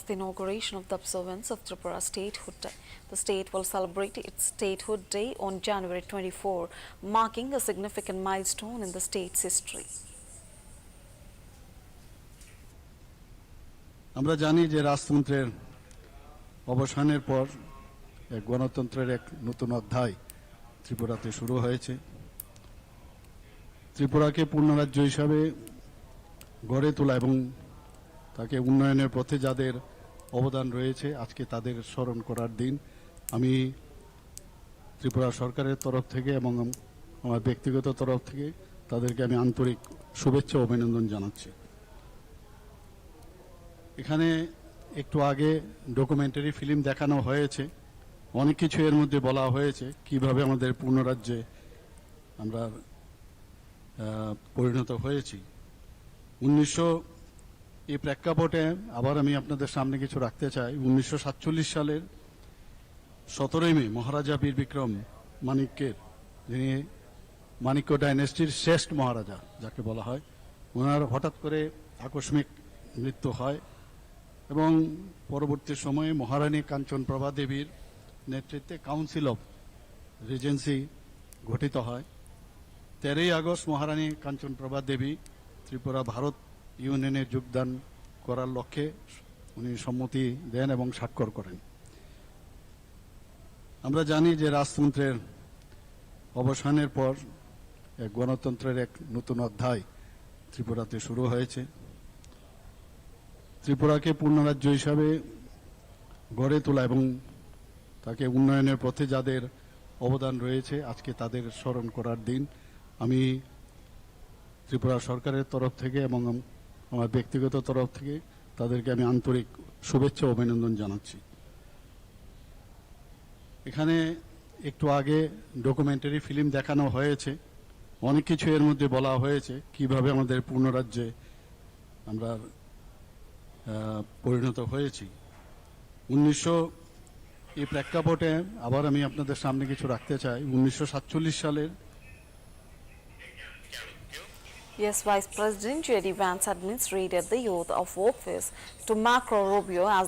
The inauguration of the observance of Tripura Statehood Day. The state will celebrate its Statehood Day on January 24, marking a significant milestone in the state's history. আমরা জানি যে রাজতন্ত্রের অবসানের পর এক গণতন্ত্রের এক নতুন অধ্যায় ত্রিপুরাতে শুরু হয়েছে। ত্রিপুরাকে পূর্ণরাজ্য হিসাবে গড়ে তোলা এবং তাকে উন্নয়নের পথে যাদের অবদান রয়েছে আজকে তাদের স্মরণ করার দিন। আমি ত্রিপুরা সরকারের তরফ থেকে এবং আমার ব্যক্তিগত তরফ থেকে তাদেরকে আমি আন্তরিক শুভেচ্ছা ও অভিনন্দন জানাচ্ছি। এখানে একটু আগে ডকুমেন্টারি ফিল্ম দেখানো হয়েছে, অনেক কিছু এর মধ্যে বলা হয়েছে কিভাবে আমাদের পূর্ণরাজ্যে আমরা পরিণত হয়েছি। এই প্রেক্ষাপটে আবার আমি আপনাদের সামনে কিছু রাখতে চাই। 1947 সালের 17 মে মহারাজা বীর বিক্রম মানিক্যের, যিনি মানিক্য ডাইনেস্টির শ্রেষ্ঠ মহারাজা যাকে বলা হয়, ওনার হঠাৎ করে আকস্মিক মৃত্যু হয় এবং পরবর্তী সময়ে মহারানী কাঞ্চনপ্রভা দেবীর নেতৃত্বে কাউন্সিল অফ রিজেন্সি গঠিত হয়। 13 আগস্ট মহারানী কাঞ্চনপ্রভা দেবী ত্রিপুরা ভারত ইউনিয়নে যোগদান করার লক্ষ্যে উনি সম্মতি দেন এবং স্বাক্ষর করেন। আমরা জানি যে রাজতন্ত্রের অবসানের পর এক গণতন্ত্রের এক নতুন অধ্যায় ত্রিপুরাতে শুরু হয়েছে। ত্রিপুরাকে পূর্ণরাজ্য হিসাবে গড়ে তোলা এবং তাকে উন্নয়নের পথে যাদের অবদান রয়েছে আজকে তাদের স্মরণ করার দিন। আমি ত্রিপুরা সরকারের তরফ থেকে এবং আমার ব্যক্তিগত তরফ থেকে তাদেরকে আমি আন্তরিক শুভেচ্ছা ও অভিনন্দন জানাচ্ছি। এখানে একটু আগে ডকুমেন্টারি ফিল্ম দেখানো হয়েছে, অনেক কিছু এর মধ্যে বলা হয়েছে কিভাবে আমাদের পূর্ণরাজ্যে আমরা পরিণত হয়েছি। এই প্রেক্ষাপটে আবার আমি আপনাদের সামনে কিছু রাখতে চাই। 1947 সালের Yes, Vice President J.D. Vance administrated the oath of office to Marco Rubio as